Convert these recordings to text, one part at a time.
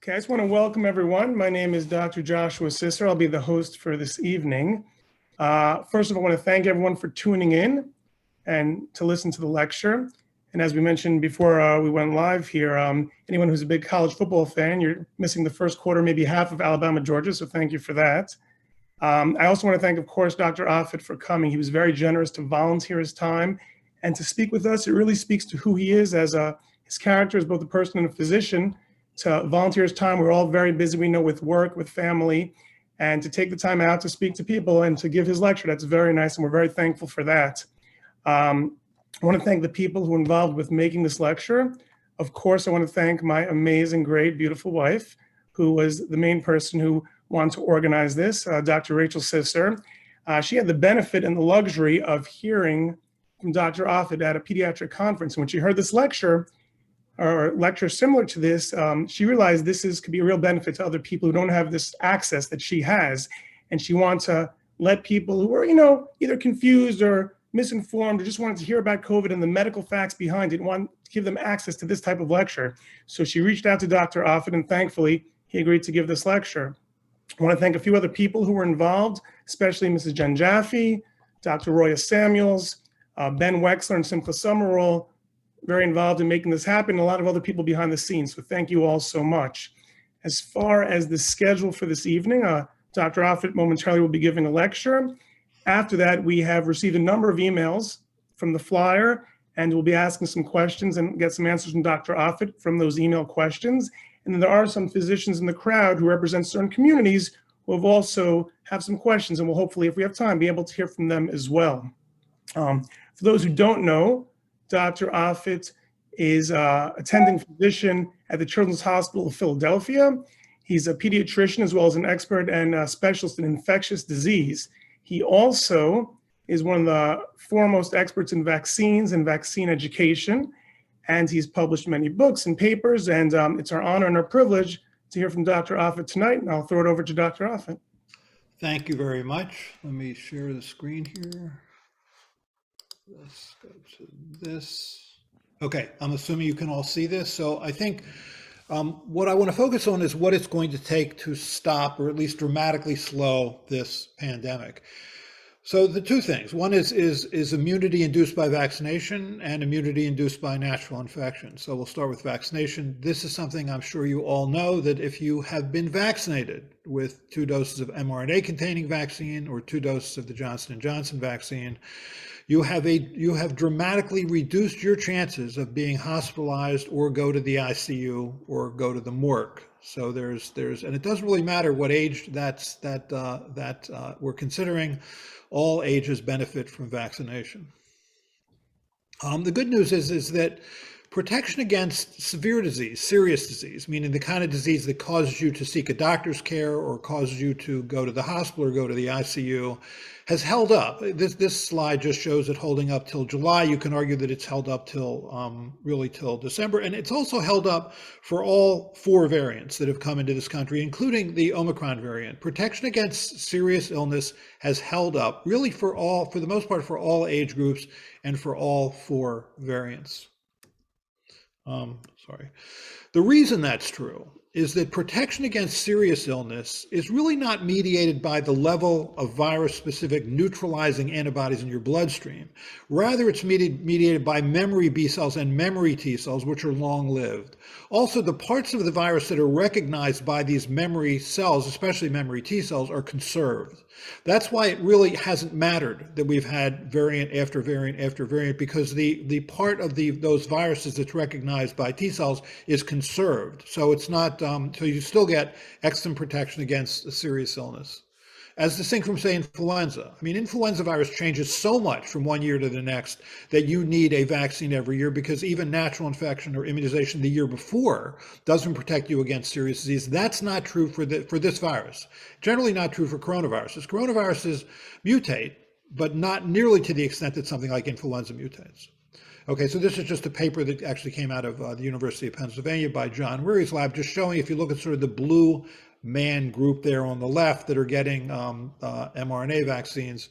Okay, I just want to welcome everyone. My name is Dr. Joshua Sisser. I'll be the host for this evening. First of all, I want to thank everyone for tuning in and to listen to the lecture. And as we mentioned before we went live here, anyone who's a big college football fan, you're missing the first quarter, maybe half of Alabama, Georgia, so thank you for that. I also want to thank, of course, Dr. Offit for coming. He was very generous to volunteer his time and to speak with us. It really speaks to who he is as his character as both a person and a physician. To volunteer his time, we're all very busy, we know, with work, with family, and to take the time out to speak to people and to give his lecture, that's very nice, and we're very thankful for that. I want to thank the people who were involved with making this lecture. Of course, I want to thank my amazing, great, beautiful wife, who was the main person who wanted to organize this, Dr. Rachel Sisser. She had the benefit and the luxury of hearing from Dr. Offit at a pediatric conference. And when she heard this lecture, or lecture similar to this, she realized this could be a real benefit to other people who don't have this access that she has. And she wanted to let people who are, either confused or misinformed or just wanted to hear about COVID and the medical facts behind it, want to give them access to this type of lecture. So she reached out to Dr. Offit, and thankfully he agreed to give this lecture. I want to thank a few other people who were involved, especially Mrs. Jen Jaffe, Dr. Roya Samuels, Ben Wexler and Simcha Summerall, very involved in making this happen, and a lot of other people behind the scenes. So thank you all so much. As far as the schedule for this evening, Dr. Offit momentarily will be giving a lecture. After that, we have received a number of emails from the flyer, and we'll be asking some questions and get some answers from Dr. Offit from those email questions. And then there are some physicians in the crowd who represent certain communities who have also have some questions, and we'll hopefully, if we have time, be able to hear from them as well. For those who don't know, Dr. Offit is an attending physician at the Children's Hospital of Philadelphia. He's a pediatrician as well as an expert and a specialist in infectious disease. He also is one of the foremost experts in vaccines and vaccine education, and he's published many books and papers, and it's our honor and our privilege to hear from Dr. Offit tonight, and I'll throw it over to Dr. Offit. Thank you very much. Let me share the screen here. Let's go to this. Okay, I'm assuming you can all see this. So I think what I want to focus on is what it's going to take to stop or at least dramatically slow this pandemic. So the two things, one is immunity induced by vaccination and immunity induced by natural infection. So we'll start with vaccination. This is something I'm sure you all know, that if you have been vaccinated with 2 doses of mRNA-containing vaccine or 2 doses of the Johnson & Johnson vaccine, you have dramatically reduced your chances of being hospitalized or go to the ICU or go to the morgue. So there's and it doesn't really matter what age that we're considering. All ages benefit from vaccination. The good news is that protection against severe disease, serious disease, meaning the kind of disease that causes you to seek a doctor's care or causes you to go to the hospital or go to the ICU, has held up. This slide just shows it holding up till July. You can argue that it's held up till really till December, and it's also held up for all 4 variants that have come into this country, including the Omicron variant. Protection against serious illness has held up really for the most part, for all age groups and for all 4 variants. The reason that's true is that protection against serious illness is really not mediated by the level of virus-specific neutralizing antibodies in your bloodstream. Rather, it's mediated by memory B cells and memory T cells, which are long-lived. Also, the parts of the virus that are recognized by these memory cells, especially memory T cells, are conserved. That's why it really hasn't mattered that we've had variant after variant after variant, because the part of those viruses that's recognized by T cells is conserved. So it's not, so you still get excellent protection against a serious illness. As distinct from, say, influenza. I mean, influenza virus changes so much from one year to the next that you need a vaccine every year, because even natural infection or immunization the year before doesn't protect you against serious disease. That's not true for this virus. Generally not true for coronaviruses. Coronaviruses mutate, but not nearly to the extent that something like influenza mutates. Okay, so this is just a paper that actually came out of the University of Pennsylvania by John Weary's lab, just showing, if you look at sort of the blue man group there on the left that are getting mRNA vaccines,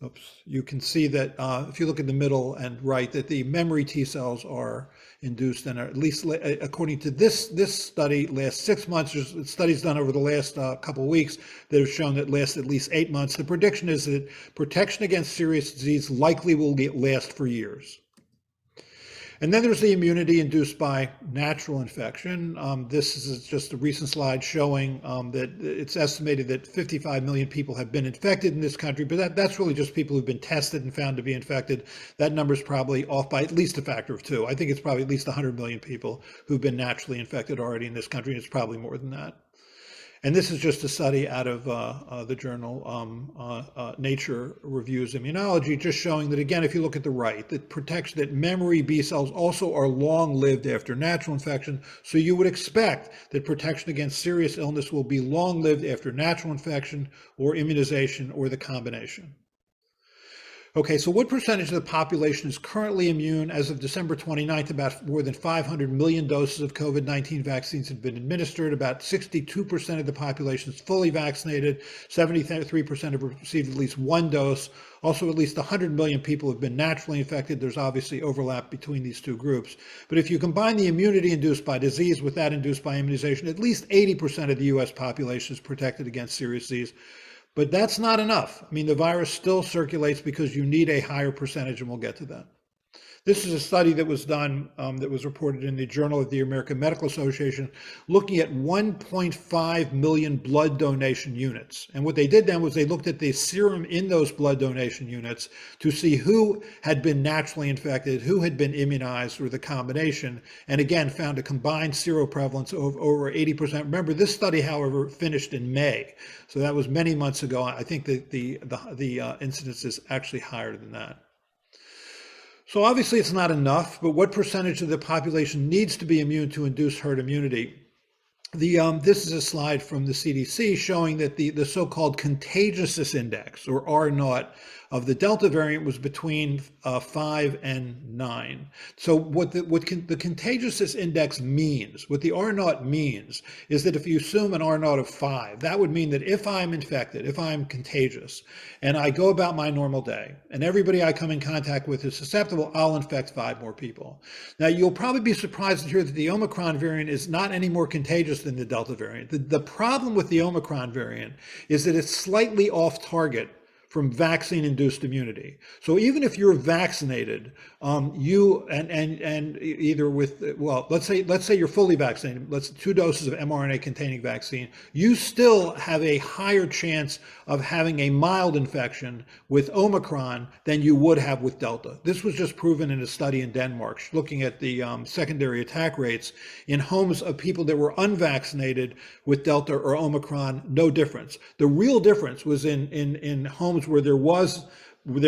oops, you can see that if you look at the middle and right, that the memory T cells are induced and are at least, according to this study, last 6 months. There's studies done over the last couple of weeks that have shown that last at least 8 months. The prediction is that protection against serious disease likely will last for years. And then there's the immunity induced by natural infection. This is just a recent slide showing that it's estimated that 55 million people have been infected in this country, but that's really just people who've been tested and found to be infected. That number is probably off by at least a factor of 2. I think it's probably at least 100 million people who've been naturally infected already in this country, and it's probably more than that. And this is just a study out of the journal Nature Reviews Immunology, just showing that, again, if you look at the right, that memory B cells also are long-lived after natural infection. So you would expect that protection against serious illness will be long-lived after natural infection or immunization or the combination. Okay, so what percentage of the population is currently immune? As of December 29th, about more than 500 million doses of COVID-19 vaccines have been administered. About 62% of the population is fully vaccinated. 73% have received at least 1 dose. Also, at least 100 million people have been naturally infected. There's obviously overlap between these two groups. But if you combine the immunity induced by disease with that induced by immunization, at least 80% of the US population is protected against serious disease. But that's not enough. I mean, the virus still circulates because you need a higher percentage, and we'll get to that. This is a study that was done, that was reported in the Journal of the American Medical Association, looking at 1.5 million blood donation units. And what they did then was they looked at the serum in those blood donation units to see who had been naturally infected, who had been immunized, or the combination, and again found a combined seroprevalence of over 80%. Remember, this study, however, finished in May, so that was many months ago. I think that the incidence is actually higher than that. So obviously it's not enough, but what percentage of the population needs to be immune to induce herd immunity? This is a slide from the CDC showing that the so-called contagiousness index, or R0, of the Delta variant was between 5 and 9. So what the contagiousness index means, what the R0 means, is that if you assume an R0 of 5, that would mean that if I'm infected, if I'm contagious, and I go about my normal day, and everybody I come in contact with is susceptible, I'll infect 5 more people. Now, you'll probably be surprised to hear that the Omicron variant is not any more contagious than the Delta variant. The problem with the Omicron variant is that it's slightly off target from vaccine-induced immunity. So even if you're vaccinated, you and either with, well, let's say you're fully vaccinated, 2 doses of mRNA-containing vaccine, you still have a higher chance of having a mild infection with Omicron than you would have with Delta. This was just proven in a study in Denmark, looking at the secondary attack rates in homes of people that were unvaccinated with Delta or Omicron, no difference. The real difference was in homes where there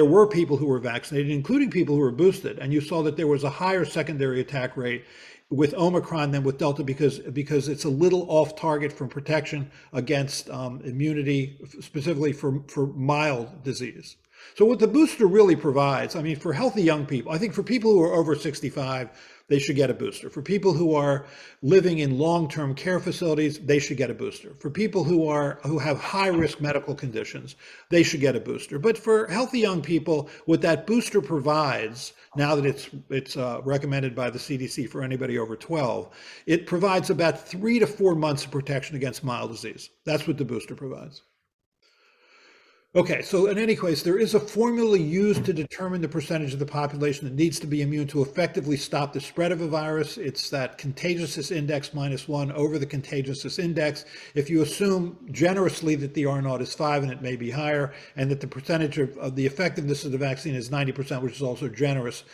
were people who were vaccinated, including people who were boosted, and you saw that there was a higher secondary attack rate with Omicron than with Delta because it's a little off target from protection against immunity, specifically for mild disease. So what the booster really provides, I mean, for healthy young people, I think for people who are over 65, they should get a booster. For people who are living in long-term care facilities, they should get a booster. For people who have high-risk medical conditions, they should get a booster. But for healthy young people, what that booster provides, now that it's recommended by the CDC for anybody over 12, it provides about 3 to 4 months of protection against mild disease. That's what the booster provides. Okay, so in any case, there is a formula used to determine the percentage of the population that needs to be immune to effectively stop the spread of a virus. It's that contagiousness index -1 over the contagiousness index. If you assume generously that the R0 is 5, and it may be higher, and that the percentage of the effectiveness of the vaccine is 90%, which is also generous,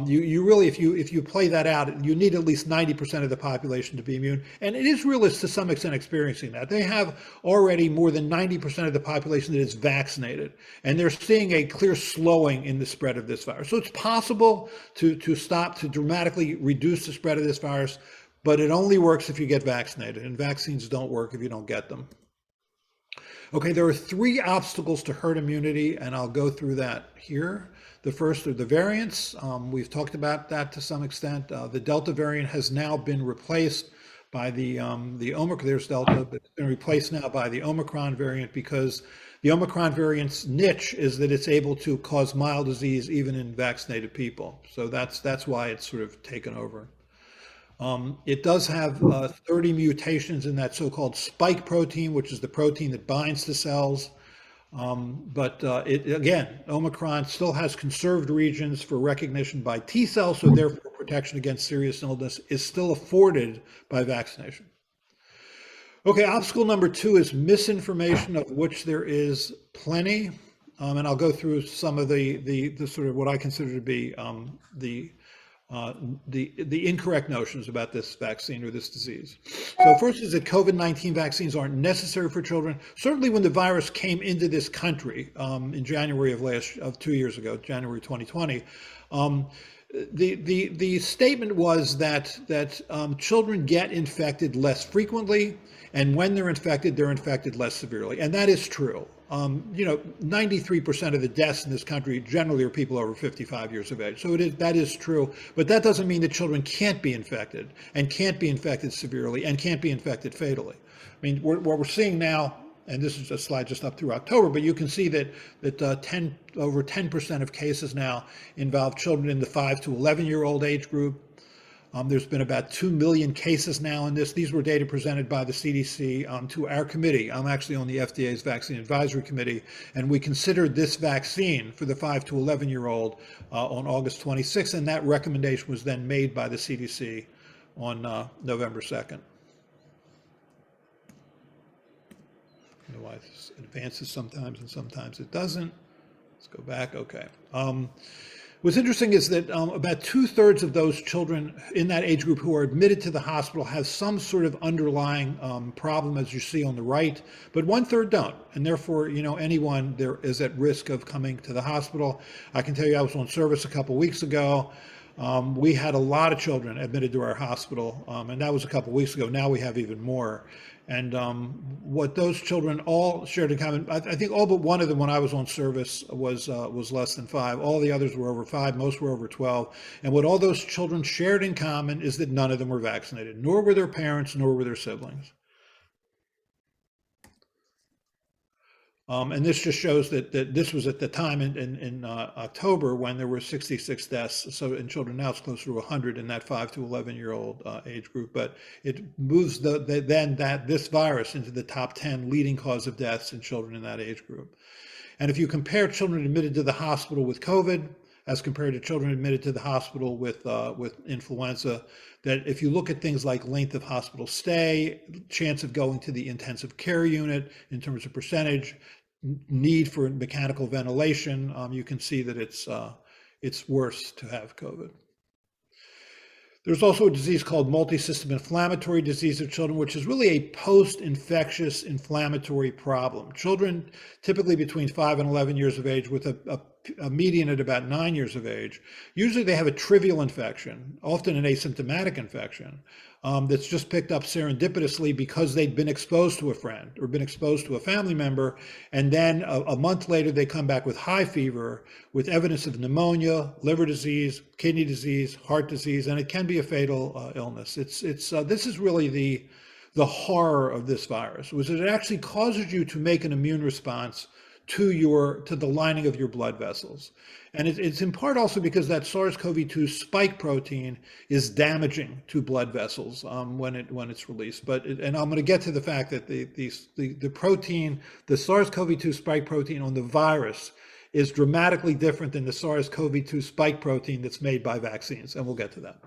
you really, if you play that out, you need at least 90% of the population to be immune. And it is realists to some extent experiencing that. They have already more than 90% of the population that is vaccinated, and they're seeing a clear slowing in the spread of this virus. So it's possible to dramatically reduce the spread of this virus, but it only works if you get vaccinated, and vaccines don't work if you don't get them. Okay, there are 3 obstacles to herd immunity, and I'll go through that here. The first are the variants. We've talked about that to some extent. The Delta variant has now been replaced by the Omicron. There's Delta, but it's been replaced now by the Omicron variant because The Omicron variant's niche is that it's able to cause mild disease even in vaccinated people. So that's why it's sort of taken over. It does have 30 mutations in that so-called spike protein, which is the protein that binds to cells. But again, Omicron still has conserved regions for recognition by T cells, so therefore protection against serious illness is still afforded by vaccination. Okay, obstacle number 2 is misinformation, of which there is plenty. And I'll go through some of the sort of what I consider to be the incorrect notions about this vaccine or this disease. So first is that COVID-19 vaccines aren't necessary for children. Certainly when the virus came into this country in January of 2 years ago, January 2020, the statement was that children get infected less frequently, and when they're infected less severely. And that is true. 93% of the deaths in this country generally are people over 55 years of age. So that is true, but that doesn't mean that children can't be infected and can't be infected severely and can't be infected fatally. I mean, what we're seeing now, and this is a slide just up through October, but you can see that over 10% of cases now involve children in the 5 to 11-year-old age group. There's been about 2 million cases now in this. These were data presented by the CDC to our committee. I'm actually on the FDA's Vaccine Advisory Committee, and we considered this vaccine for the 5 to 11-year-old on August 26th, and that recommendation was then made by the CDC on November 2nd. I don't know why this advances sometimes and sometimes it doesn't. Let's go back. Okay. What's interesting is that about 2/3 of those children in that age group who are admitted to the hospital have some sort of underlying problem, as you see on the right, but 1/3 don't. And therefore, anyone there is at risk of coming to the hospital. I can tell you I was on service a couple weeks ago. We had a lot of children admitted to our hospital, and that was a couple weeks ago. Now we have even more. And what those children all shared in common, I think all but one of them when I was on service was less than 5. All the others were over 5, most were over 12. And what all those children shared in common is that none of them were vaccinated, nor were their parents, nor were their siblings. And this just shows that this was at the time in October when there were 66 deaths. So in children now it's closer to 100 in that 5 to 11-year-old age group. But it moves this virus into the top 10 leading cause of deaths in children in that age group. And if you compare children admitted to the hospital with COVID as compared to children admitted to the hospital with influenza, that if you look at things like length of hospital stay, chance of going to the intensive care unit in terms of percentage, need for mechanical ventilation, you can see that it's worse to have COVID. There's also a disease called multisystem inflammatory disease of children, which is really a post-infectious inflammatory problem. Children typically between 5 and 11 years of age with a median at about 9 years of age, usually they have a trivial infection, often an asymptomatic infection, that's just picked up serendipitously because they'd been exposed to a friend or been exposed to a family member. And then a month later, they come back with high fever with evidence of pneumonia, liver disease, kidney disease, heart disease, and it can be a fatal illness. This is really the horror of this virus, was that it actually causes you to make an immune response to the lining of your blood vessels. And it's in part also because that SARS-CoV-2 spike protein is damaging to blood vessels when it's released. And I'm going to get to the fact that the protein, the SARS-CoV-2 spike protein on the virus is dramatically different than the SARS-CoV-2 spike protein that's made by vaccines, and we'll get to that.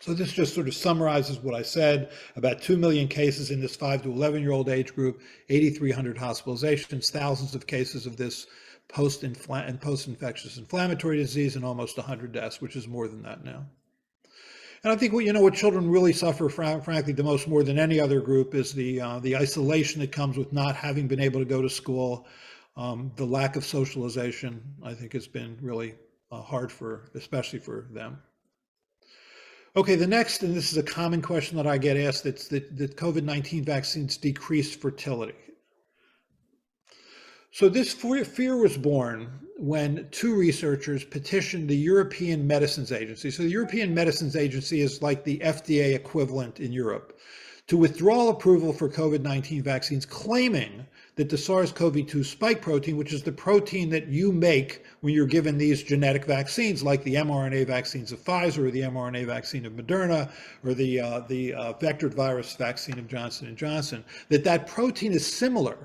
So this just sort of summarizes what I said, about 2 million cases in this 5 to 11-year-old age group, 8,300 hospitalizations, thousands of cases of this post-infectious inflammatory disease, and almost 100 deaths, which is more than that now. And I think what children really suffer, frankly, the most more than any other group is the isolation that comes with not having been able to go to school. The lack of socialization, I think, has been really hard especially for them. Okay, the next, and this is a common question that I get asked, that COVID-19 vaccines decrease fertility. So this fear was born when 2 researchers petitioned the European Medicines Agency. So the European Medicines Agency is like the FDA equivalent in Europe, to withdraw approval for COVID-19 vaccines, claiming that the SARS-CoV-2 spike protein, which is the protein that you make when you're given these genetic vaccines, like the mRNA vaccines of Pfizer or the mRNA vaccine of Moderna or the vectored virus vaccine of Johnson & Johnson, that protein is similar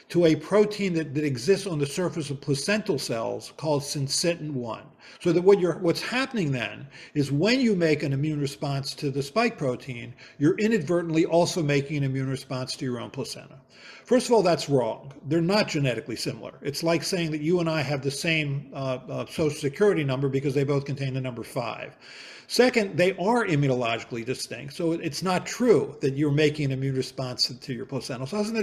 to a protein that exists on the surface of placental cells called syncytin-1. So that what's happening then is when you make an immune response to the spike protein, you're inadvertently also making an immune response to your own placenta. First of all, that's wrong. They're not genetically similar. It's like saying that you and I have the same social security number because they both contain the number 5. Second, they are immunologically distinct. So it's not true that you're making an immune response to your placental cells, and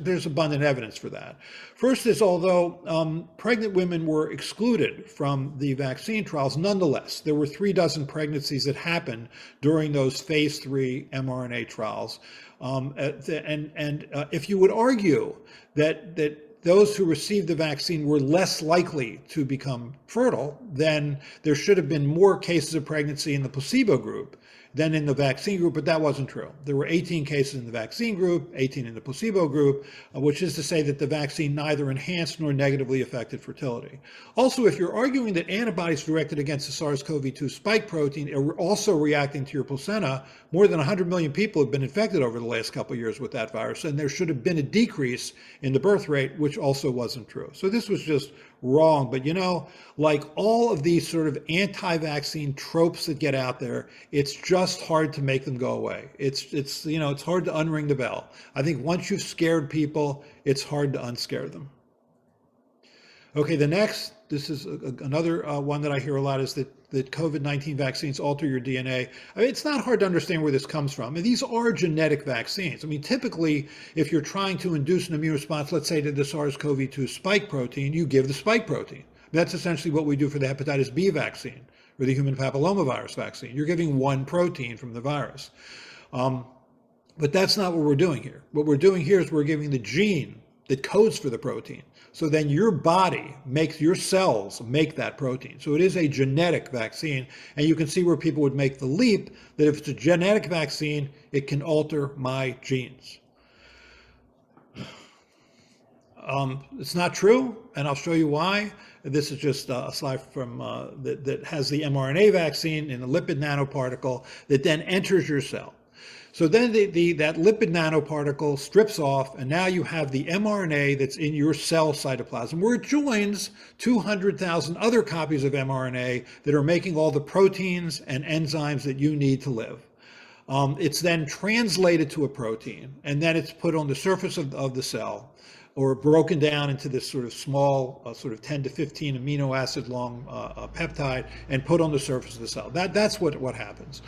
there's abundant evidence for that. First is, although pregnant women were excluded from the vaccine trials, nonetheless, there were 36 pregnancies that happened during those phase 3 mRNA trials. If you would argue that those who received the vaccine were less likely to become fertile, then there should have been more cases of pregnancy in the placebo group than in the vaccine group, but that wasn't true. There were 18 cases in the vaccine group, 18 in the placebo group, which is to say that the vaccine neither enhanced nor negatively affected fertility. Also, if you're arguing that antibodies directed against the SARS-CoV-2 spike protein are also reacting to your placenta, more than 100 million people have been infected over the last couple of years with that virus, and there should have been a decrease in the birth rate, which also wasn't true. So this was just wrong. But you know, like all of these sort of anti-vaccine tropes that get out there, it's just hard to make them go away. It's hard to unring the bell. I think once you've scared people, it's hard to unscare them. Okay, this is another one that I hear a lot, is that COVID-19 vaccines alter your DNA. I mean, it's not hard to understand where this comes from. I mean, these are genetic vaccines. I mean, typically, if you're trying to induce an immune response, let's say to the SARS-CoV-2 spike protein, you give the spike protein. That's essentially what we do for the hepatitis B vaccine or the human papillomavirus vaccine. You're giving one protein from the virus. But that's not what we're doing here. What we're doing here is we're giving the gene that codes for the protein. So then your body makes, your cells make that protein. So it is a genetic vaccine. And you can see where people would make the leap that if it's a genetic vaccine, it can alter my genes. It's not true, and I'll show you why. This is just a slide from that has the mRNA vaccine in a lipid nanoparticle that then enters your cell. So then that lipid nanoparticle strips off, and now you have the mRNA that's in your cell cytoplasm, where it joins 200,000 other copies of mRNA that are making all the proteins and enzymes that you need to live. It's then translated to a protein, and then it's put on the surface of the cell, or broken down into this sort of small, sort of 10 to 15 amino acid long peptide, and put on the surface of the cell. That's what happens.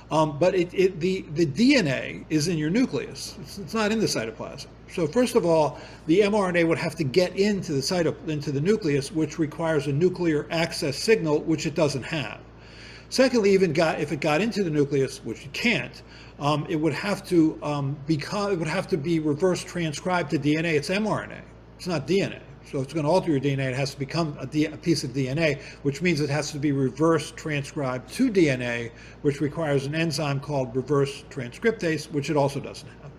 But the DNA is in your nucleus. It's not in the cytoplasm. So first of all, the mRNA would have to get into the nucleus, which requires a nuclear access signal, which it doesn't have. Secondly, if it got into the nucleus, which it can't, it would have to be reverse transcribed to DNA. It's mRNA. It's not DNA. So if it's going to alter your DNA, it has to become a piece of DNA, which means it has to be reverse transcribed to DNA, which requires an enzyme called reverse transcriptase, which it also doesn't have.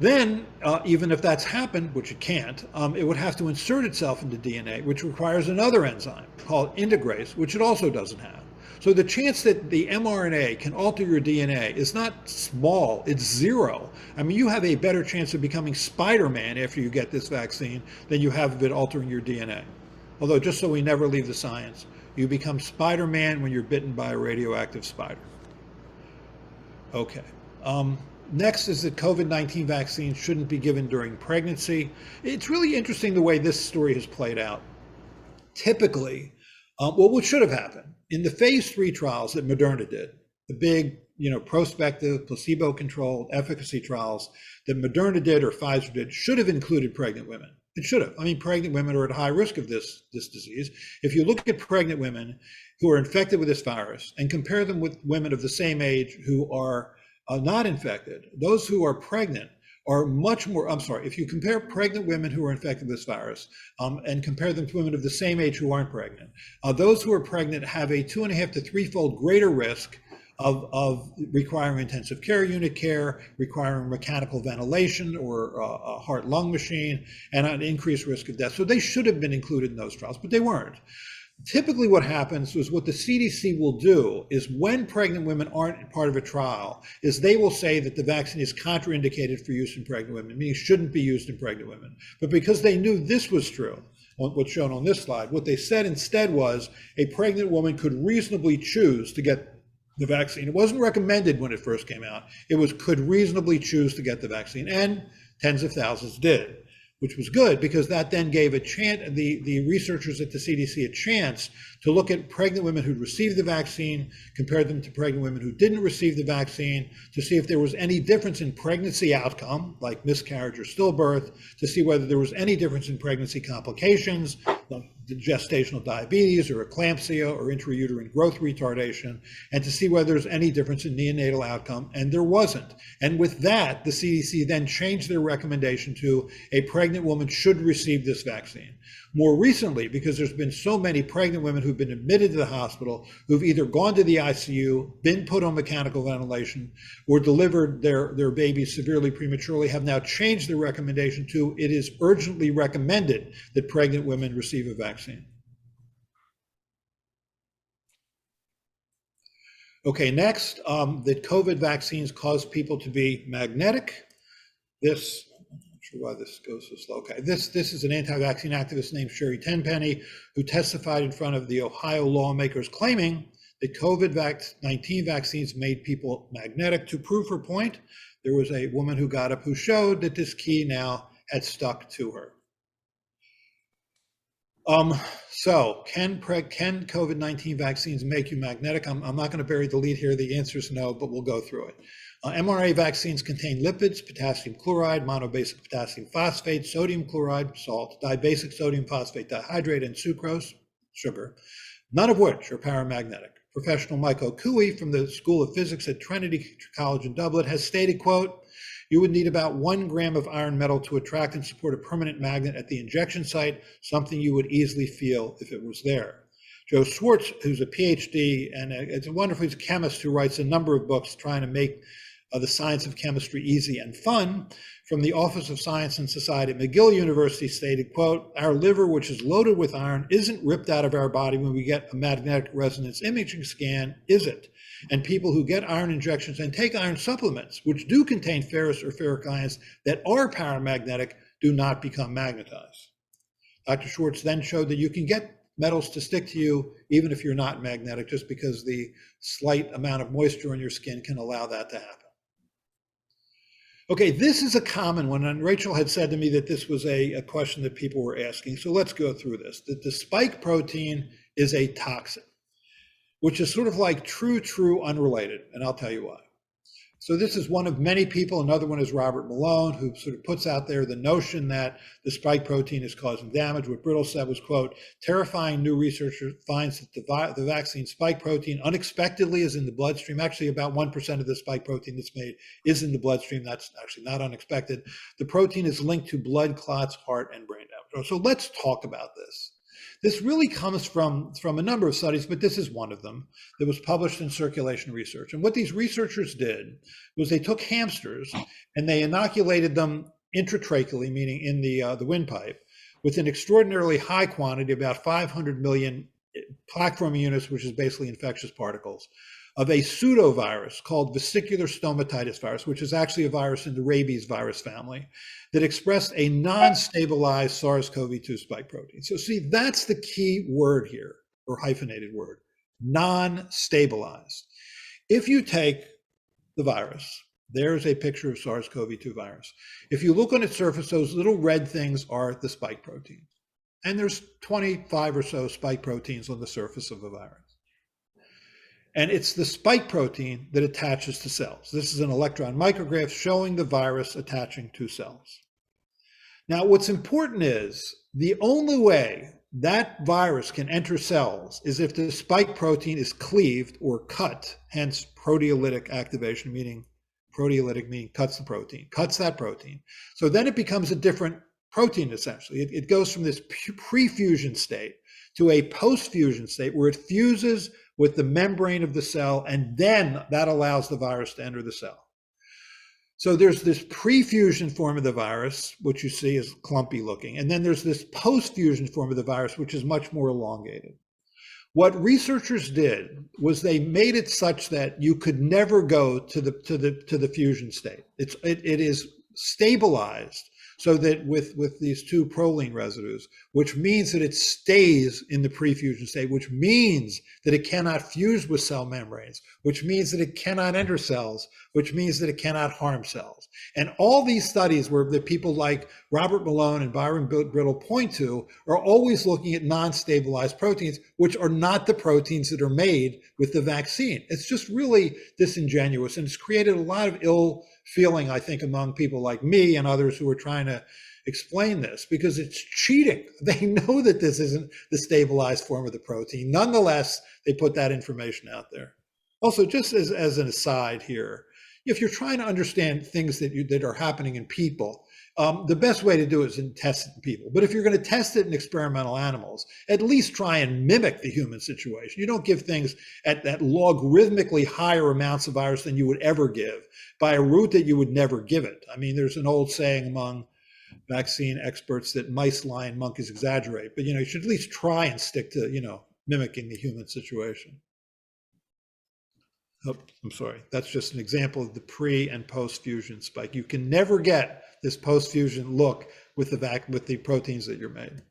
Then, even if that's happened, which it can't, it would have to insert itself into DNA, which requires another enzyme called integrase, which it also doesn't have. So the chance that the mRNA can alter your DNA is not small, it's zero. I mean, you have a better chance of becoming Spider-Man after you get this vaccine than you have of it altering your DNA. Although, just so we never leave the science, you become Spider-Man when you're bitten by a radioactive spider. Okay. Next is that COVID-19 vaccines shouldn't be given during pregnancy. It's really interesting the way this story has played out. Typically, what should have happened in the phase 3 trials that Moderna did, the big, prospective, placebo-controlled efficacy trials that Moderna did or Pfizer did, should have included pregnant women. It should have. I mean, pregnant women are at high risk of this disease. If you look at pregnant women who are infected with this virus and compare them with women of the same age who are not infected, those who are pregnant are much more, if you compare pregnant women who are infected with this virus and compare them to women of the same age who aren't pregnant, those who are pregnant have a 2.5 to 3-fold greater risk of requiring intensive care unit care, requiring mechanical ventilation or a heart-lung machine, and an increased risk of death. So they should have been included in those trials, but they weren't. Typically what happens is what the CDC will do is when pregnant women aren't part of a trial is they will say that the vaccine is contraindicated for use in pregnant women, meaning it shouldn't be used in pregnant women. But because they knew this was true, what's shown on this slide, what they said instead was a pregnant woman could reasonably choose to get the vaccine. It wasn't recommended when it first came out. It was could reasonably choose to get the vaccine, and tens of thousands did, which was good because that then gave the researchers at the CDC a chance to look at pregnant women who'd received the vaccine, compare them to pregnant women who didn't receive the vaccine, to see if there was any difference in pregnancy outcome, like miscarriage or stillbirth, to see whether there was any difference in pregnancy complications, like gestational diabetes or eclampsia or intrauterine growth retardation, and to see whether there's any difference in neonatal outcome, and there wasn't. And with that, the CDC then changed their recommendation to a pregnant woman should receive this vaccine. More recently, because there's been so many pregnant women who've been admitted to the hospital, who've either gone to the ICU, been put on mechanical ventilation, or delivered their babies severely prematurely, have now changed their recommendation to it is urgently recommended that pregnant women receive a vaccine. Okay, next, that COVID vaccines cause people to be magnetic. This, I'm not sure why this goes so slow. Okay, this is an anti-vaccine activist named Sherry Tenpenny, who testified in front of the Ohio lawmakers claiming that COVID-19 vaccines made people magnetic. To prove her point, there was a woman who got up who showed that this key now had stuck to her. So can COVID-19 vaccines make you magnetic? I'm not going to bury the lead here. The answer is no, but we'll go through it. mRNA vaccines contain lipids, potassium chloride, monobasic potassium phosphate, sodium chloride, salt, dibasic sodium phosphate dihydrate, and sucrose, sugar, none of which are paramagnetic. Professional Michael Cooey from the School of Physics at Trinity College in Dublin has stated, quote, "You would need about 1 gram of iron metal to attract and support a permanent magnet at the injection site, something you would easily feel if it was there." Joe Schwartz, who's a PhD, and he's a chemist who writes a number of books trying to make the science of chemistry easy and fun, from the Office of Science and Society at McGill University stated, quote, "Our liver, which is loaded with iron, isn't ripped out of our body when we get a magnetic resonance imaging scan, is it? And people who get iron injections and take iron supplements, which do contain ferrous or ferric ions that are paramagnetic, do not become magnetized." Dr. Schwartz then showed that you can get metals to stick to you even if you're not magnetic, just because the slight amount of moisture on your skin can allow that to happen. Okay, this is a common one, and Rachel had said to me that this was a question that people were asking, so let's go through this. That the spike protein is a toxin, which is sort of like true, unrelated, and I'll tell you why. So this is one of many people. Another one is Robert Malone, who sort of puts out there the notion that the spike protein is causing damage. What Brittle said was, quote, "Terrifying new research finds that the vaccine spike protein unexpectedly is in the bloodstream." Actually, about 1% of the spike protein that's made is in the bloodstream. That's actually not unexpected. The protein is linked to blood clots, heart, and brain damage. So let's talk about this. This really comes from a number of studies, but this is one of them that was published in Circulation Research. And what these researchers did was they took hamsters and they inoculated them intratracheally, meaning in the windpipe, with an extraordinarily high quantity, about 500 million plaque-forming units, which is basically infectious particles, of a pseudovirus called vesicular stomatitis virus, which is actually a virus in the rabies virus family, that expressed a non-stabilized SARS-CoV-2 spike protein. So see, that's the key word here, or hyphenated word, non-stabilized. If you take the virus, there's a picture of SARS-CoV-2 virus. If you look on its surface, those little red things are the spike protein. And there's 25 or so spike proteins on the surface of a virus. And it's the spike protein that attaches to cells. This is an electron micrograph showing the virus attaching to cells. Now, what's important is the only way that virus can enter cells is if the spike protein is cleaved or cut, hence proteolytic activation, meaning proteolytic meaning cuts the protein, cuts that protein. So then it becomes a different protein, essentially. It goes from this pre-fusion state to a post-fusion state where it fuses with the membrane of the cell, and then that allows the virus to enter the cell. So there's this pre-fusion form of the virus, which you see is clumpy looking, and then there's this post-fusion form of the virus, which is much more elongated. What researchers did was they made it such that you could never go to the fusion state. It is stabilized so that with these two proline residues, which means that it stays in the pre-fusion state, which means that it cannot fuse with cell membranes, which means that it cannot enter cells, which means that it cannot harm cells. And all these studies where the people like Robert Malone and Byron Brittle point to are always looking at non-stabilized proteins, which are not the proteins that are made with the vaccine. It's just really disingenuous, and it's created a lot of ill feeling, I think, among people like me and others who are trying to explain this, because it's cheating. They know that this isn't the stabilized form of the protein. Nonetheless, they put that information out there. Also, just as an aside here, if you're trying to understand things that are happening in people, the best way to do it is to test it in people. But if you're going to test it in experimental animals, at least try and mimic the human situation. You don't give things at logarithmically higher amounts of virus than you would ever give by a route that you would never give it. I mean, there's an old saying among vaccine experts that mice lie and monkeys exaggerate, but you should at least try and stick to mimicking the human situation. Oh, I'm sorry. That's just an example of the pre and post fusion spike. You can never get this post fusion look with the proteins that you're made.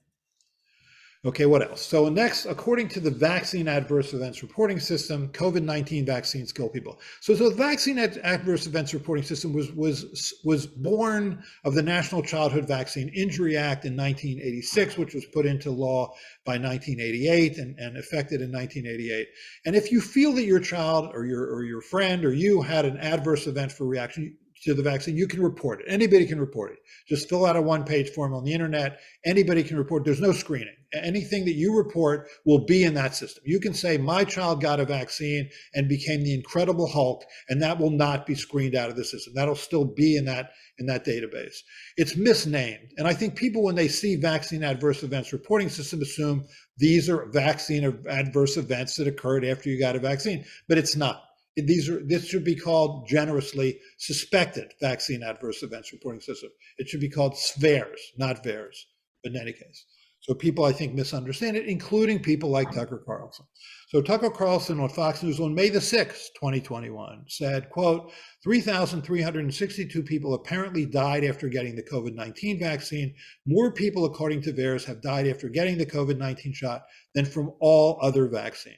Okay, what else? So next, according to the Vaccine Adverse Events Reporting System, COVID-19 vaccines kill people. So the Vaccine Adverse Events Reporting System was born of the National Childhood Vaccine Injury Act in 1986, which was put into law by 1988 and effected in 1988. And if you feel that your child or your friend or you had an adverse event for reaction to the vaccine, you can report it. Anybody can report it. Just fill out a one-page form on the internet. Anybody can report. There's no screening. Anything that you report will be in that system. You can say, my child got a vaccine and became the Incredible Hulk, and that will not be screened out of the system. That'll still be in that database. It's misnamed. And I think people, when they see Vaccine Adverse Events Reporting System, assume these are vaccine adverse events that occurred after you got a vaccine, but it's not. This should be called generously Suspected Vaccine Adverse Events Reporting System. It should be called VAERS, not VAERS, but in any case. So people, I think, misunderstand it, including people like Tucker Carlson. So Tucker Carlson on Fox News on May the 6th, 2021 said, quote, 3,362 people apparently died after getting the COVID-19 vaccine. More people, according to VAERS, have died after getting the COVID-19 shot than from all other vaccines.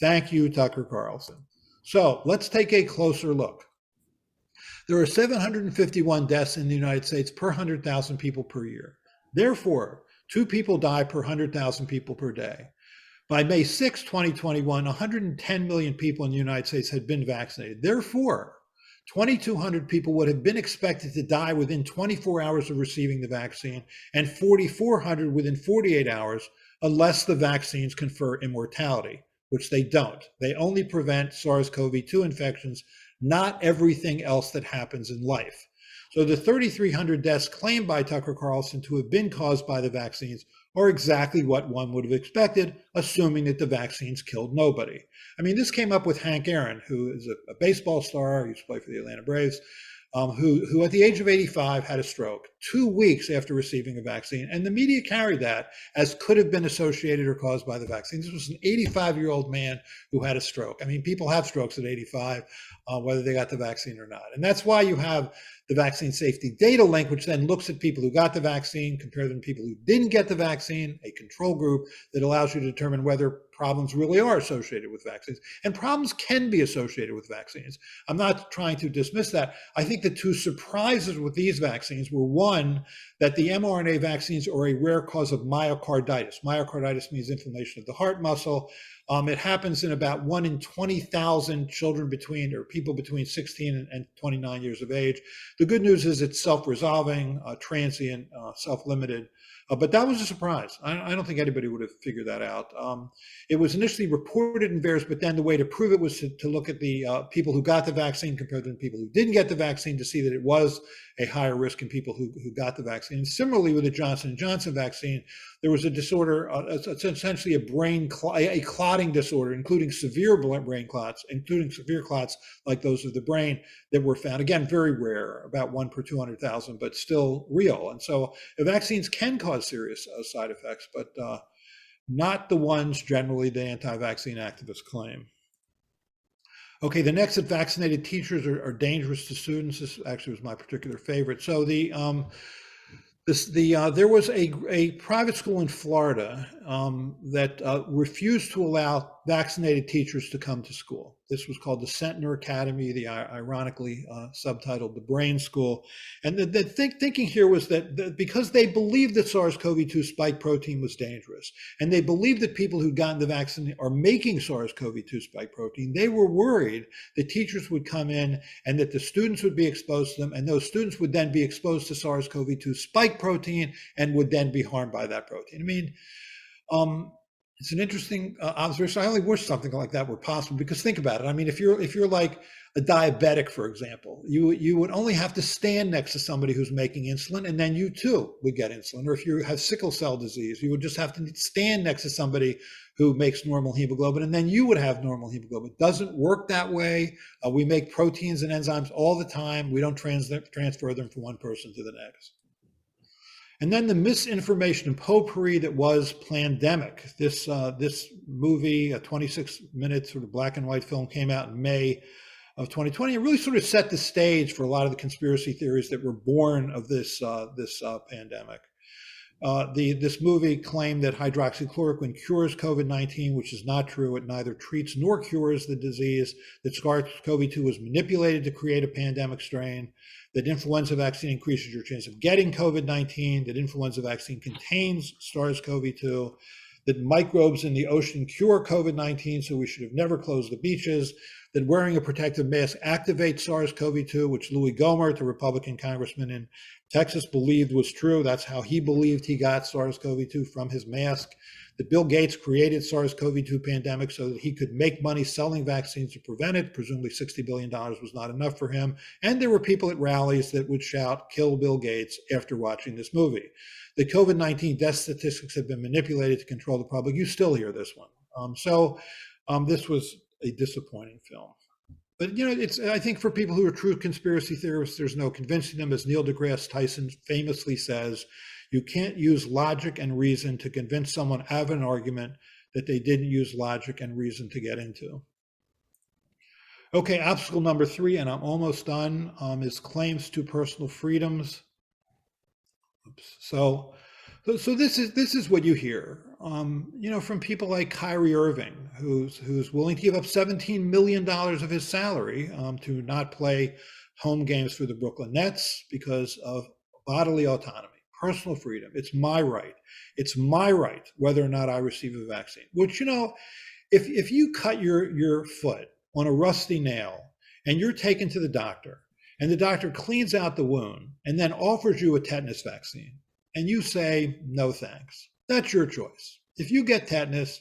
Thank you, Tucker Carlson. So let's take a closer look. There are 751 deaths in the United States per 100,000 people per year. Therefore, 2 people die per 100,000 people per day. By May 6, 2021, 110 million people in the United States had been vaccinated. Therefore, 2,200 people would have been expected to die within 24 hours of receiving the vaccine, and 4,400 within 48 hours, unless the vaccines confer immortality, which they don't. They only prevent SARS-CoV-2 infections, not everything else that happens in life. So the 3,300 deaths claimed by Tucker Carlson to have been caused by the vaccines are exactly what one would have expected, assuming that the vaccines killed nobody. I mean, this came up with Hank Aaron, who is a baseball star, he used to play for the Atlanta Braves, who at the age of 85 had a stroke 2 weeks after receiving a vaccine. And the media carried that as could have been associated or caused by the vaccine. This was an 85-year-old man who had a stroke. I mean, people have strokes at 85, whether they got the vaccine or not. And that's why you have the vaccine safety data link, which then looks at people who got the vaccine, compare them to people who didn't get the vaccine, a control group that allows you to determine whether problems really are associated with vaccines. And problems can be associated with vaccines. I'm not trying to dismiss that. I think the 2 surprises with these vaccines were, one, that the mRNA vaccines are a rare cause of myocarditis. Myocarditis means inflammation of the heart muscle. It happens in about 1 in 20,000 children people between 16 and 29 years of age. The good news is it's self-resolving, transient, self-limited. But that was a surprise. I don't think anybody would have figured that out. It was initially reported in VAERS, but then the way to prove it was to look at the people who got the vaccine compared to the people who didn't get the vaccine to see that it was a higher risk in people who got the vaccine. And similarly with the Johnson & Johnson vaccine, there was a disorder, it's essentially a clotting disorder, including severe brain clots, including severe clots like those of the brain that were found. Again, very rare, about 1 per 200,000, but still real. And so the vaccines can cause serious side effects, but not the ones generally the anti-vaccine activists claim. Okay, the next, that vaccinated teachers are dangerous to students. This actually was my particular favorite. So there was a private school in Florida that refused to allow vaccinated teachers to come to school. This was called the Centner Academy, the ironically subtitled the Brain School. And the thinking here was that because they believed that SARS-CoV-2 spike protein was dangerous, and they believed that people who'd gotten the vaccine are making SARS-CoV-2 spike protein, they were worried that teachers would come in and that the students would be exposed to them, and those students would then be exposed to SARS-CoV-2 spike protein and would then be harmed by that protein. I mean, it's an interesting observation. I only wish something like that were possible, because think about it. I mean, if you're like a diabetic, for example, you would only have to stand next to somebody who's making insulin, and then you too would get insulin. Or if you have sickle cell disease, you would just have to stand next to somebody who makes normal hemoglobin, and then you would have normal hemoglobin. It doesn't work that way. We make proteins and enzymes all the time. We don't transfer them from one person to the next. And then the misinformation and potpourri that was Plandemic. This movie, a 26-minute sort of black and white film, came out in May of 2020. It really sort of set the stage for a lot of the conspiracy theories that were born of this pandemic. This movie claimed that hydroxychloroquine cures COVID-19, which is not true. It neither treats nor cures the disease. That SARS-CoV-2 was manipulated to create a pandemic strain. That influenza vaccine increases your chance of getting COVID-19. That influenza vaccine contains SARS-CoV-2. That microbes in the ocean cure COVID-19, so we should have never closed the beaches. That wearing a protective mask activates SARS-CoV-2, which Louis Gohmert, the Republican congressman in Texas, believed was true. That's how he believed he got SARS-CoV-2, from his mask. That Bill Gates created SARS-CoV-2 pandemic so that he could make money selling vaccines to prevent it. Presumably $60 billion was not enough for him. And there were people at rallies that would shout, "Kill Bill Gates," after watching this movie. The COVID-19 death statistics have been manipulated to control the public. You still hear this one. This was a disappointing film. But, you know, I think for people who are true conspiracy theorists, there's no convincing them. As Neil deGrasse Tyson famously says, you can't use logic and reason to convince someone out of an argument that they didn't use logic and reason to get into. Okay, obstacle number 3, and I'm almost done, is claims to personal freedoms. Oops. So this is what you hear, you know, from people like Kyrie Irving, who's willing to give up $17 million of his salary to not play home games for the Brooklyn Nets because of bodily autonomy, personal freedom. It's my right. It's my right whether or not I receive a vaccine. Which, you know, if you cut your foot on a rusty nail and you're taken to the doctor, and the doctor cleans out the wound and then offers you a tetanus vaccine, and you say, "No, thanks," that's your choice. If you get tetanus,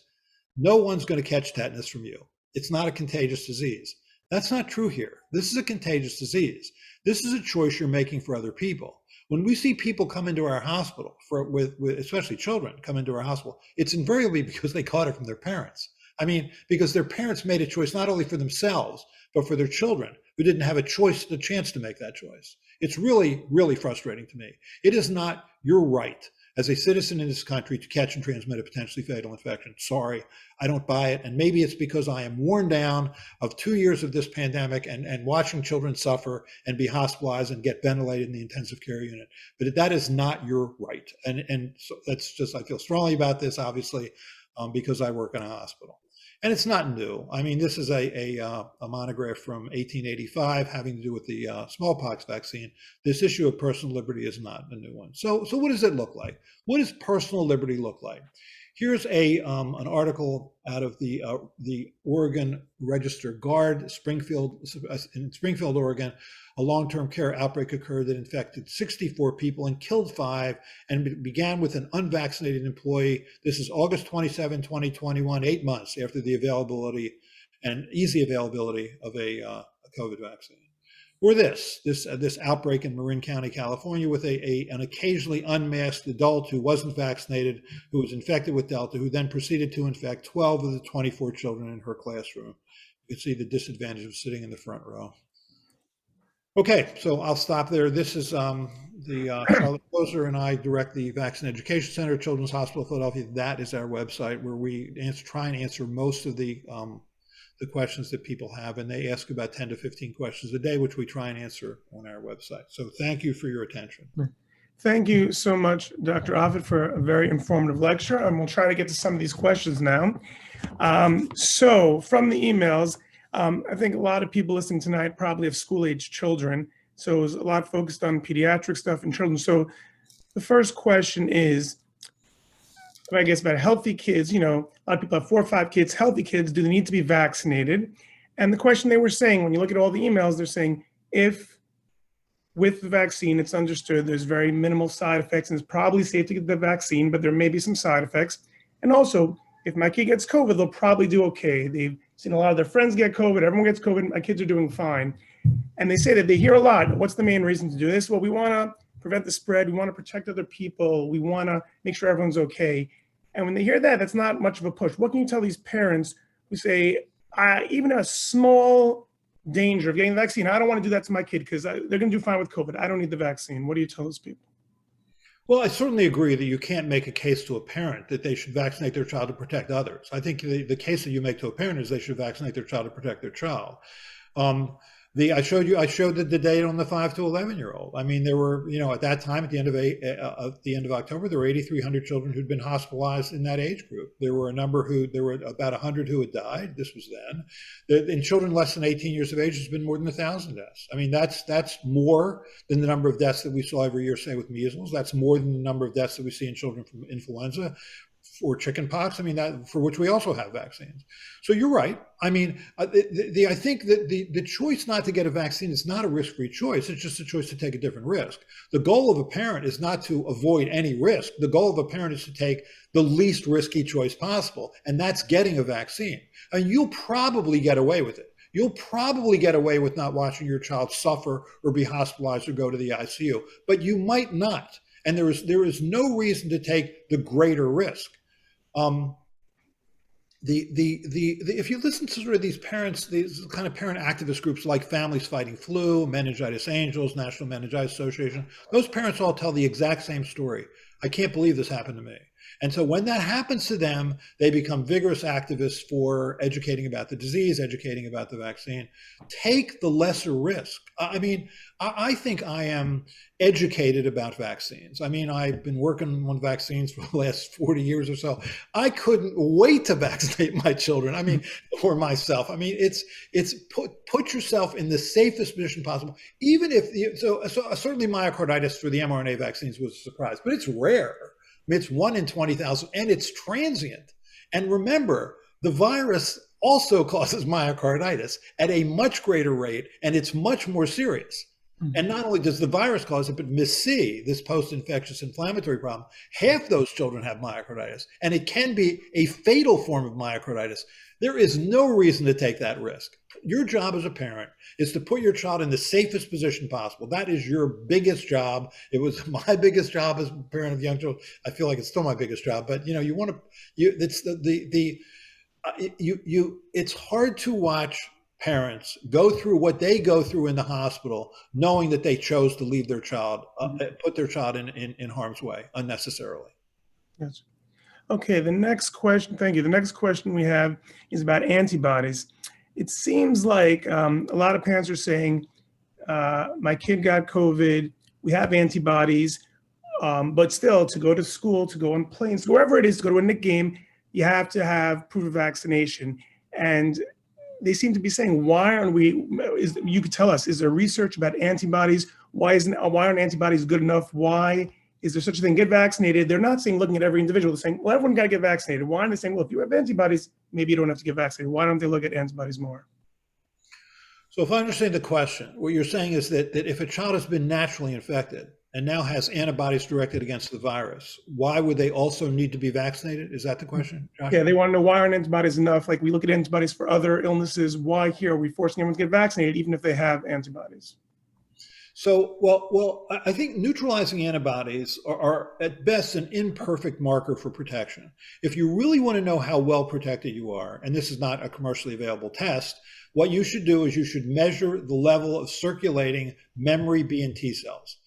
no one's going to catch tetanus from you. It's not a contagious disease. That's not true here. This is a contagious disease. This is a choice you're making for other people. When we see people come into our hospital, with especially children come into our hospital, it's invariably because they caught it from their parents. I mean, because their parents made a choice not only for themselves, but for their children who didn't have a chance to make that choice. It's really, really frustrating to me. It is not your right as a citizen in this country to catch and transmit a potentially fatal infection. Sorry, I don't buy it. And maybe it's because I am worn down of 2 years of this pandemic and watching children suffer and be hospitalized and get ventilated in the intensive care unit. But that is not your right. And so that's just, I feel strongly about this, obviously, because I work in a hospital. And it's not new. I mean, this is a monograph from 1885 having to do with the smallpox vaccine. This issue of personal liberty is not a new one. So what does it look like? What does personal liberty look like? Here's an article out of the Oregon Register Guard, in Springfield, Oregon. A long-term care outbreak occurred that infected 64 people and killed 5, and began with an unvaccinated employee. This is August 27, 2021, 8 months after the availability and easy availability of a COVID vaccine. Or this outbreak in Marin County, California, with an occasionally unmasked adult who wasn't vaccinated, who was infected with Delta, who then proceeded to infect 12 of the 24 children in her classroom. You can see the disadvantage of sitting in the front row. Okay, so I'll stop there. This is Charlotte Closer and I direct the Vaccine Education Center at Children's Hospital of Philadelphia. That is our website where we try and answer most of the questions that people have, and they ask about 10 to 15 questions a day, which we try and answer on our website. So thank you for your attention. Thank you so much, Dr. Offit, for a very informative lecture, and we'll try to get to some of these questions now. So from the emails, I think a lot of people listening tonight probably have school-age children, so it was a lot focused on pediatric stuff and children. So the first question is, I guess, about healthy kids. You know, a lot of people have 4 or 5 kids, healthy kids, do they need to be vaccinated? And the question they were saying, when you look at all the emails, they're saying, if with the vaccine, it's understood there's very minimal side effects and it's probably safe to get the vaccine, but there may be some side effects. And also, if my kid gets COVID, they'll probably do okay. They've seen a lot of their friends get COVID, everyone gets COVID, my kids are doing fine. And they say that they hear a lot, what's the main reason to do this? Well, we wanna prevent the spread, we wanna protect other people, we wanna make sure everyone's okay. And when they hear that, that's not much of a push. What can you tell these parents who say, even a small danger of getting the vaccine, I don't wanna do that to my kid because they're gonna do fine with COVID, I don't need the vaccine. What do you tell those people? Well, I certainly agree that you can't make a case to a parent that they should vaccinate their child to protect others. I think the case that you make to a parent is they should vaccinate their child to protect their child. I showed the data on the 5 to 11-year-old. I mean, there were, at that time, at the end of October, there were 8,300 children who'd been hospitalized in that age group. There were about 100 who had died. This was then. In children less than 18 years of age, there's been more than 1,000 deaths. I mean, that's more than the number of deaths that we saw every year, say, with measles. That's more than the number of deaths that we see in children from influenza or chickenpox. I mean, that for which we also have vaccines. So you're right. I mean, I think that the choice not to get a vaccine is not a risk-free choice. It's just a choice to take a different risk. The goal of a parent is not to avoid any risk. The goal of a parent is to take the least risky choice possible, and that's getting a vaccine. And you'll probably get away with it. You'll probably get away with not watching your child suffer or be hospitalized or go to the ICU, but you might not. And there is no reason to take the greater risk. If you listen to sort of these parents, these kind of parent activist groups like Families Fighting Flu, Meningitis Angels, National Meningitis Association, those parents all tell the exact same story. I can't believe this happened to me. And so when that happens to them, they become vigorous activists for educating about the disease, educating about the vaccine. Take the lesser risk. I mean, I think I am educated about vaccines. I mean, I've been working on vaccines for the last 40 years or so. I couldn't wait to vaccinate my children. I mean, or myself. I mean, it's put yourself in the safest position possible. Even if, so certainly myocarditis for the mRNA vaccines was a surprise, but it's rare. I mean, it's 1 in 20,000 and it's transient. And remember, the virus also causes myocarditis at a much greater rate, and it's much more serious. And not only does the virus cause it, but MIS-C, this post-infectious inflammatory problem, half those children have myocarditis, and it can be a fatal form of myocarditis. There is no reason to take that risk. Your job as a parent is to put your child in the safest position possible. That is your biggest job. It was my biggest job as a parent of young children. I feel like it's still my biggest job, but you want to, it's hard to watch parents go through what they go through in the hospital, knowing that they chose to leave their child, put their child in harm's way unnecessarily. Yes. Okay, the next question, thank you. The next question we have is about antibodies. It seems like a lot of parents are saying, my kid got COVID, we have antibodies, but still to go to school, to go on planes, wherever it is, to go to a Knick game, you have to have proof of vaccination. And they seem to be saying, why aren't we, you could tell us, is there research about antibodies? Why aren't antibodies good enough? Why is there such a thing? Get vaccinated. They're not saying looking at every individual. They're saying, well, everyone got to get vaccinated. Why are they saying, well, if you have antibodies, maybe you don't have to get vaccinated? Why don't they look at antibodies more? So if I understand the question, what you're saying is that if a child has been naturally infected and now has antibodies directed against the virus, why would they also need to be vaccinated? Is that the question, Josh? Yeah, they want to know, why aren't antibodies enough? Like, we look at antibodies for other illnesses. Why here are we forcing everyone to get vaccinated, even if they have antibodies? So, well, I think neutralizing antibodies are at best an imperfect marker for protection. If you really want to know how well protected you are, and this is not a commercially available test, what you should do is you should measure the level of circulating memory B and T cells.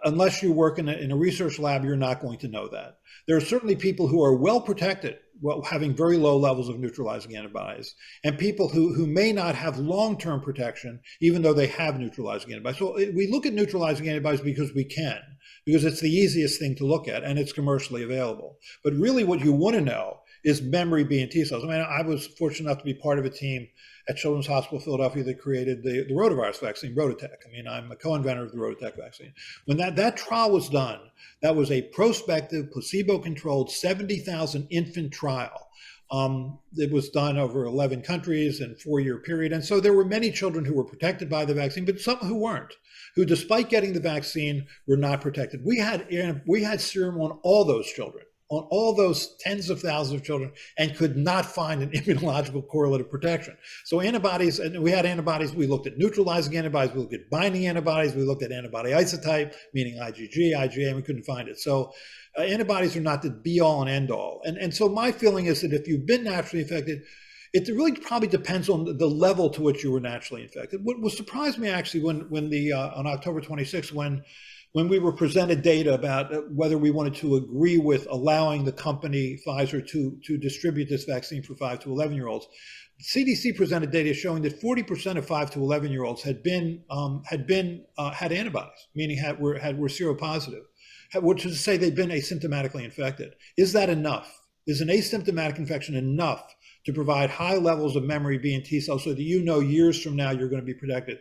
Unless you work in a research lab, you're not going to know that. There are certainly people who are well protected, having very low levels of neutralizing antibodies, and people who may not have long-term protection, even though they have neutralizing antibodies. So we look at neutralizing antibodies because we can, because it's the easiest thing to look at and it's commercially available. But really what you want to know is memory B and T cells. I mean, I was fortunate enough to be part of a team at Children's Hospital Philadelphia that created the rotavirus vaccine, Rototec. I mean, I'm a co-inventor of the Rototec vaccine. When that trial was done, that was a prospective, placebo-controlled 70,000 infant trial. It was done over 11 countries in a 4-year period. And so there were many children who were protected by the vaccine, but some who weren't, who despite getting the vaccine were not protected. We had serum on all those children, on all those tens of thousands of children, and could not find an immunological correlate of protection. So antibodies, and we had antibodies, we looked at neutralizing antibodies, we looked at binding antibodies, we looked at antibody isotype, meaning IgG, IgA, and we couldn't find it. So antibodies are not the be all and end all. And so my feeling is that if you've been naturally infected, it really probably depends on the level to which you were naturally infected. What surprised me actually on October 26th, when we were presented data about whether we wanted to agree with allowing the company Pfizer to distribute this vaccine for 5 to 11-year-olds, CDC presented data showing that 40% of 5 to 11-year-olds had antibodies, meaning were seropositive, which is to say they'd been asymptomatically infected. Is that enough? Is an asymptomatic infection enough to provide high levels of memory B and T cells so that you know years from now you're going to be protected?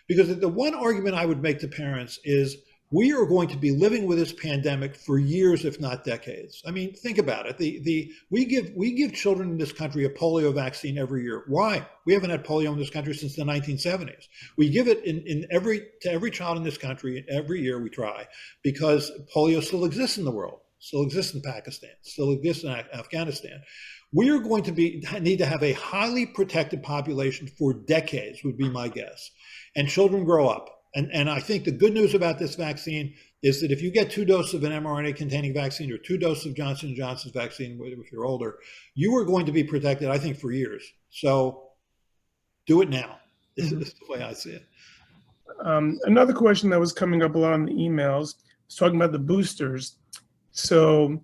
Because the one argument I would make to parents is, we are going to be living with this pandemic for years, if not decades. I mean, think about it. We give children in this country a polio vaccine every year. Why? We haven't had polio in this country since the 1970s. We give it to every child in this country every year. We try, because polio still exists in the world, still exists in Pakistan, still exists in Afghanistan. We are going to need to have a highly protected population for decades, would be my guess. And children grow up. And I think the good news about this vaccine is that if you get 2 doses of an mRNA-containing vaccine or 2 doses of Johnson & Johnson's vaccine, if you're older, you are going to be protected, I think, for years. So do it now. This is the way I see it. Another question that was coming up a lot in the emails was talking about the boosters. So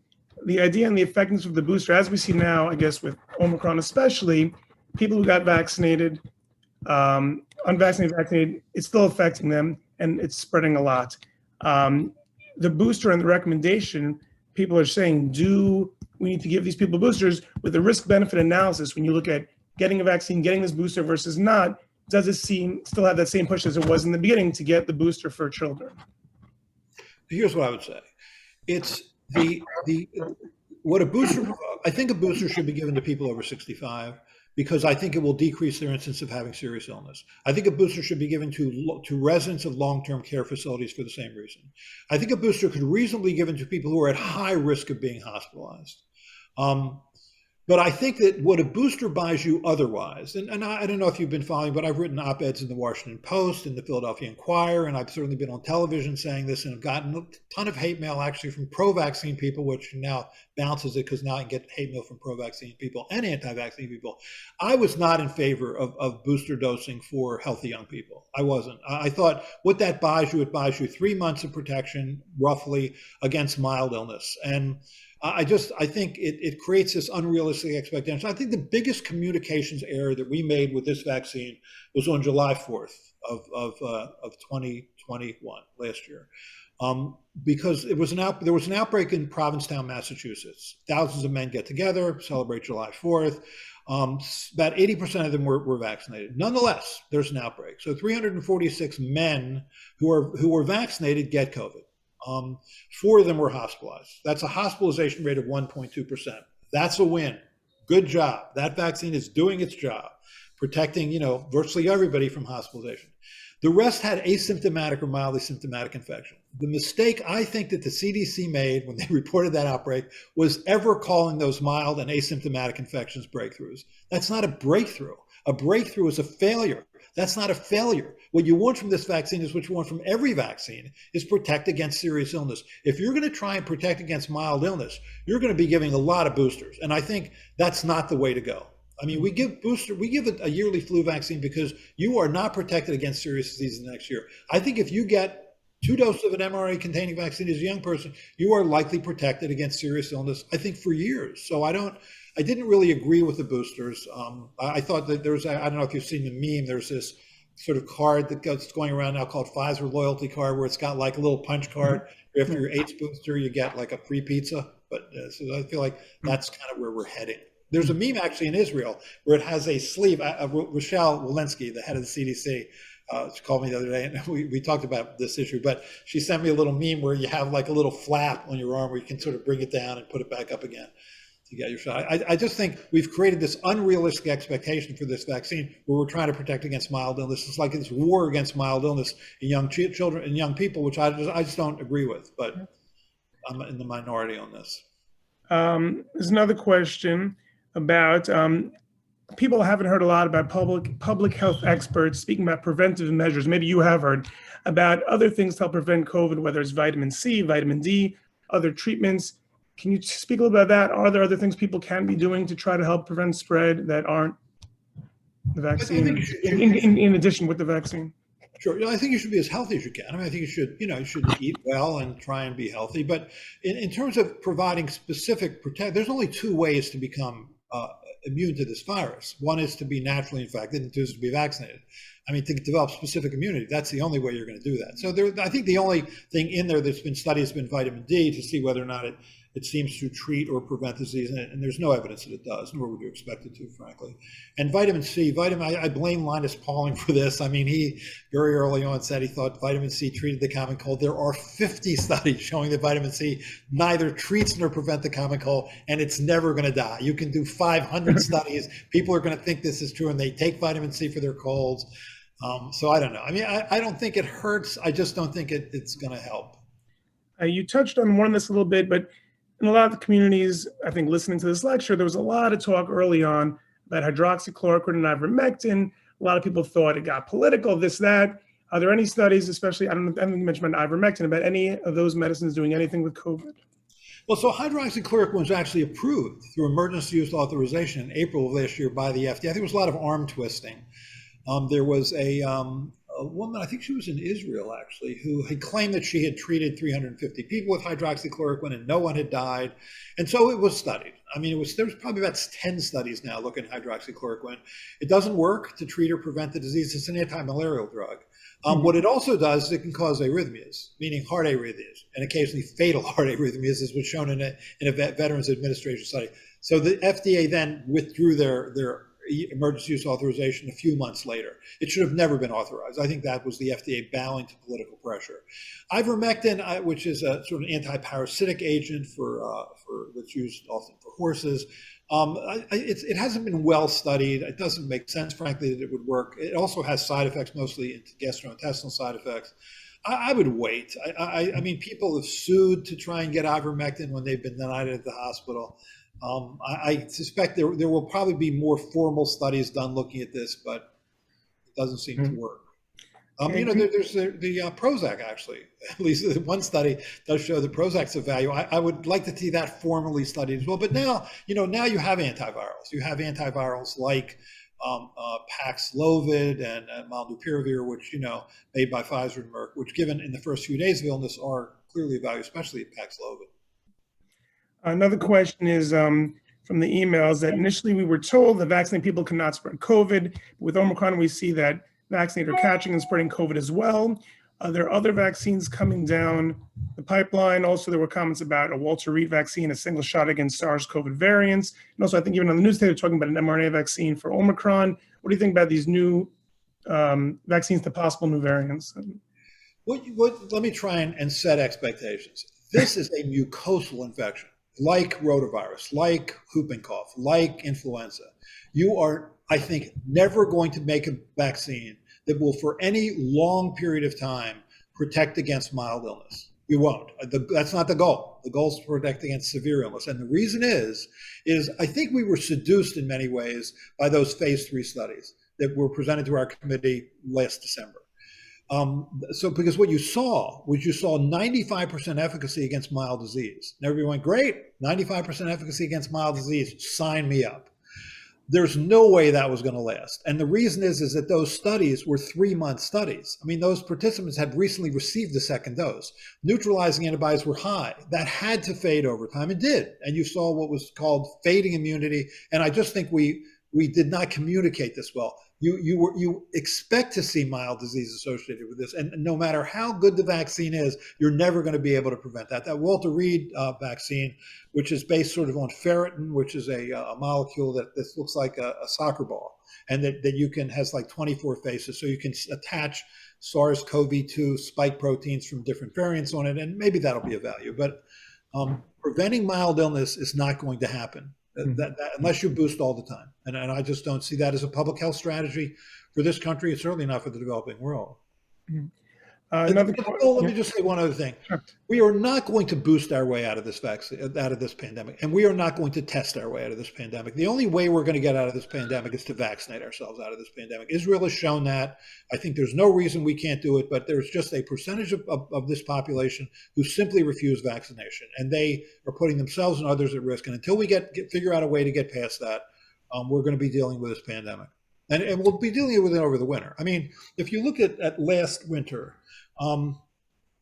the idea and the effectiveness of the booster, as we see now, I guess with Omicron especially, people who got vaccinated, unvaccinated, vaccinated, it's still affecting them, and it's spreading a lot. The booster and the recommendation, people are saying, we need to give these people boosters with the risk-benefit analysis. When you look at getting a vaccine, getting this booster versus not, does it still have that same push as it was in the beginning to get the booster for children? Here's what I would say. It's what a booster, I think a booster should be given to people over 65. Because I think it will decrease their incidence of having serious illness. I think a booster should be given to residents of long-term care facilities for the same reason. I think a booster could reasonably be given to people who are at high risk of being hospitalized. But I think that what a booster buys you otherwise, and I don't know if you've been following, but I've written op-eds in the Washington Post, in the Philadelphia Inquirer, and I've certainly been on television saying this, and have gotten a ton of hate mail actually from pro-vaccine people, which now bounces it because now I can get hate mail from pro-vaccine people and anti-vaccine people. I was not in favor of booster dosing for healthy young people. I wasn't. I thought what that buys you, it buys you 3 months of protection roughly against mild illness. And I think it creates this unrealistic expectation. I think the biggest communications error that we made with this vaccine was on July 4th of 2021, last year, because there was an outbreak in Provincetown, Massachusetts. Thousands of men get together, celebrate July 4th. About 80% of them were vaccinated. Nonetheless, there's an outbreak. So 346 men who were vaccinated get COVID. 4 of them were hospitalized. That's a hospitalization rate of 1.2%. That's a win. Good job. That vaccine is doing its job, protecting, virtually everybody from hospitalization. The rest had asymptomatic or mildly symptomatic infection. The mistake I think that the CDC made when they reported that outbreak was ever calling those mild and asymptomatic infections breakthroughs. That's not a breakthrough. A breakthrough is a failure. That's not a failure. What you want from this vaccine is what you want from every vaccine, is protect against serious illness. If you're going to try and protect against mild illness, you're going to be giving a lot of boosters. And I think that's not the way to go. I mean, we give a yearly flu vaccine because you are not protected against serious disease the next year. I think if you get 2 doses of an mRNA-containing vaccine as a young person, you are likely protected against serious illness, I think, for years. So I didn't really agree with the boosters. I thought that I don't know if you've seen the meme, there's this sort of card that's going around now called Pfizer loyalty card, where it's got like a little punch card. After your 8th booster, you get like a free pizza. But so I feel like that's kind of where we're heading. There's a meme actually in Israel where it has a sleeve. Rochelle Walensky, the head of the CDC, she called me the other day, and we talked about this issue, but she sent me a little meme where you have like a little flap on your arm where you can sort of bring it down and put it back up again to get your shot. I just think we've created this unrealistic expectation for this vaccine where we're trying to protect against mild illness. It's like this war against mild illness in young children and young people, which I just don't agree with, but I'm in the minority on this. There's another question about people haven't heard a lot about public health experts speaking about preventive measures. Maybe you have heard about other things to help prevent COVID, whether it's vitamin C, vitamin D, other treatments. Can you speak a little about that? Are there other things people can be doing to try to help prevent spread that aren't the vaccine, in addition with the vaccine? Sure. I think you should be as healthy as you can. I mean, I think you should eat well and try and be healthy. But in terms of providing specific protection, there's only 2 ways to become immune to this virus. One is to be naturally infected, and 2 is to be vaccinated. I mean, to develop specific immunity, that's the only way you're going to do that. So I think the only thing in there that's been studied has been vitamin D to see whether or not it seems to treat or prevent disease, and there's no evidence that it does, nor would you expect it to, frankly. And vitamin C, I blame Linus Pauling for this. I mean, he very early on said he thought vitamin C treated the common cold. There are 50 studies showing that vitamin C neither treats nor prevents the common cold, and it's never going to die. You can do 500 studies. People are going to think this is true, and they take vitamin C for their colds. So I don't know. I mean, I don't think it hurts. I just don't think it's going to help. You touched on one of this a little bit, but in a lot of the communities, I think listening to this lecture, there was a lot of talk early on about hydroxychloroquine and ivermectin. A lot of people thought it got political, this, that. Are there any studies, especially, I don't think you mentioned about ivermectin, about any of those medicines doing anything with COVID? Well, so hydroxychloroquine was actually approved through emergency use authorization in April of last year by the FDA. I think there was a lot of arm twisting. There was a woman, I think she was in Israel actually, who had claimed that she had treated 350 people with hydroxychloroquine and no one had died. And so it was studied. I mean, there was probably about 10 studies now looking at hydroxychloroquine. It doesn't work to treat or prevent the disease. It's an anti-malarial drug. What it also does is it can cause arrhythmias, meaning heart arrhythmias, and occasionally fatal heart arrhythmias, as was shown in a Veterans Administration study. So the FDA then withdrew their emergency use authorization a few months later. It should have never been authorized. I think that was the FDA bowing to political pressure. Ivermectin, which is a sort of anti-parasitic agent that's used often for horses, it hasn't been well studied. It doesn't make sense, frankly, that it would work. It also has side effects, mostly gastrointestinal side effects. I would wait. I mean, people have sued to try and get ivermectin when they've been denied it at the hospital. I suspect there will probably be more formal studies done looking at this, but it doesn't seem to work. There's the Prozac, actually. At least one study does show that Prozac's of value. I would like to see that formally studied as well. But now you have antivirals. You have antivirals like Paxlovid and Molnupiravir, which, made by Pfizer and Merck, which given in the first few days of illness are clearly of value, especially Paxlovid. Another question is from the emails that initially we were told that vaccinated people cannot spread COVID. With Omicron, we see that vaccinated are catching and spreading COVID as well. There are other vaccines coming down the pipeline. Also, there were comments about a Walter Reed vaccine, a single shot against SARS-CoV variants. And also, I think even on the news today, they're talking about an mRNA vaccine for Omicron. What do you think about these new vaccines to possible new variants? Let me try and set expectations. This is a mucosal infection, like rotavirus, like whooping cough, like influenza. You are, I think, never going to make a vaccine that will, for any long period of time, protect against mild illness. You won't. That's not the goal. The goal is to protect against severe illness. And the reason is I think we were seduced in many ways by those phase 3 studies that were presented to our committee last December. So because what you saw was 95% efficacy against mild disease. And everybody went, great, 95% efficacy against mild disease, sign me up. There's no way that was going to last. And the reason is that those studies were 3-month studies. I mean, those participants had recently received the second dose. Neutralizing antibodies were high. That had to fade over time. It did. And you saw what was called fading immunity. And I just think we did not communicate this well. You expect to see mild disease associated with this, and no matter how good the vaccine is, you're never going to be able to prevent that. That Walter Reed vaccine, which is based sort of on ferritin, which is a molecule that looks like a soccer ball, and that has like 24 faces, so you can attach SARS-CoV-2 spike proteins from different variants on it, and maybe that'll be of value. But preventing mild illness is not going to happen. That unless you boost all the time. And I just don't see that as a public health strategy for this country. It's certainly not for the developing world. Let me just say one other thing. Sure. We are not going to boost our way out of this pandemic, and we are not going to test our way out of this pandemic. The only way we're going to get out of this pandemic is to vaccinate ourselves out of this pandemic. Israel has shown that. I think there's no reason we can't do it, but there's just a percentage of this population who simply refuse vaccination, and they are putting themselves and others at risk. And until we figure out a way to get past that, we're going to be dealing with this pandemic. And we'll be dealing with it over the winter. I mean, if you look at last winter,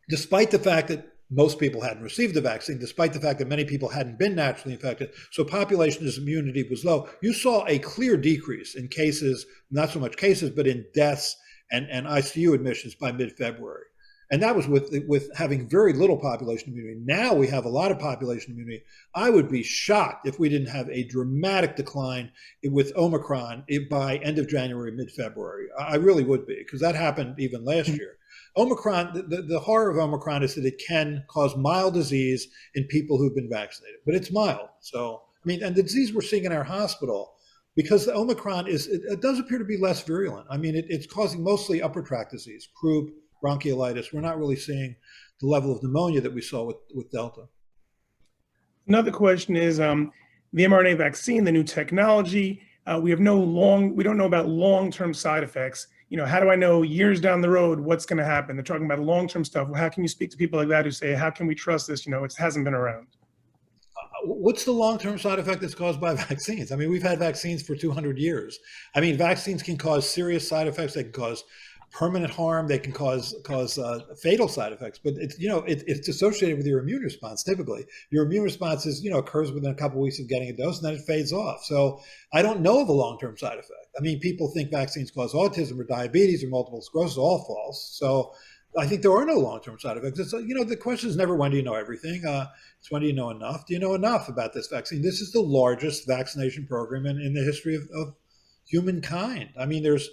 despite the fact that most people hadn't received the vaccine, despite the fact that many people hadn't been naturally infected, so population immunity was low, you saw a clear decrease in cases, not so much cases, but in deaths and ICU admissions by mid-February. And that was with having very little population immunity. Now we have a lot of population immunity. I would be shocked if we didn't have a dramatic decline with Omicron by end of January, mid-February. I really would be, because that happened even last year. Omicron, the horror of Omicron is that it can cause mild disease in people who've been vaccinated, but it's mild. So, I mean, and the disease we're seeing in our hospital, because the Omicron it does appear to be less virulent. I mean, it's causing mostly upper tract disease, croup, bronchiolitis. We're not really seeing the level of pneumonia that we saw with Delta. Another question is the mRNA vaccine, the new technology. We don't know about long-term side effects. You know, how do I know years down the road what's going to happen? They're talking about long-term stuff. Well, how can you speak to people like that who say, how can we trust this? You know, it hasn't been around. What's the long-term side effect that's caused by vaccines? I mean, we've had vaccines for 200 years. I mean, vaccines can cause serious side effects. They can cause permanent harm. They can cause fatal side effects. But it's associated with your immune response. Typically, your immune response occurs within a couple of weeks of getting a dose, and then it fades off. So I don't know of a long-term side effect. I mean, people think vaccines cause autism or diabetes or multiple sclerosis. All false. So I think there are no long-term side effects. It's, the question is never when do you know everything. It's when do you know enough. Do you know enough about this vaccine? This is the largest vaccination program in the history of humankind. I mean, there's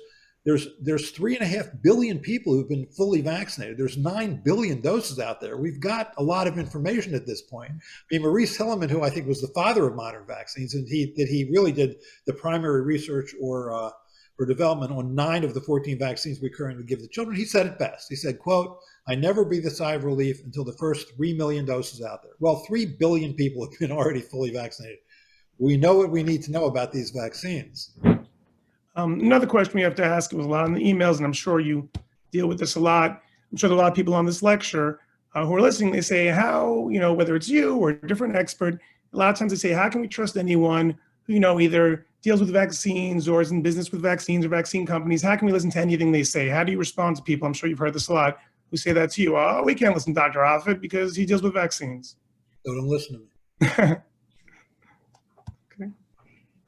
3.5 billion people who've been fully vaccinated. There's 9 billion doses out there. We've got a lot of information at this point. I mean, Maurice Hilleman, who I think was the father of modern vaccines, and he really did the primary research or development on 9 of the 14 vaccines we currently give to children. He said it best. He said, quote, "I never breathe a sigh of relief until the first 3 million doses out there." Well, 3 billion people have been already fully vaccinated. We know what we need to know about these vaccines. Another question we have to ask, it was a lot in the emails, and I'm sure you deal with this a lot. I'm sure there are a lot of people on this lecture who are listening. They say, how, whether it's you or a different expert, a lot of times they say, how can we trust anyone who, either deals with vaccines or is in business with vaccines or vaccine companies? How can we listen to anything they say? How do you respond to people? I'm sure you've heard this a lot, who say that to you. Oh, we can't listen to Dr. Offit because he deals with vaccines. So don't listen to me. Okay.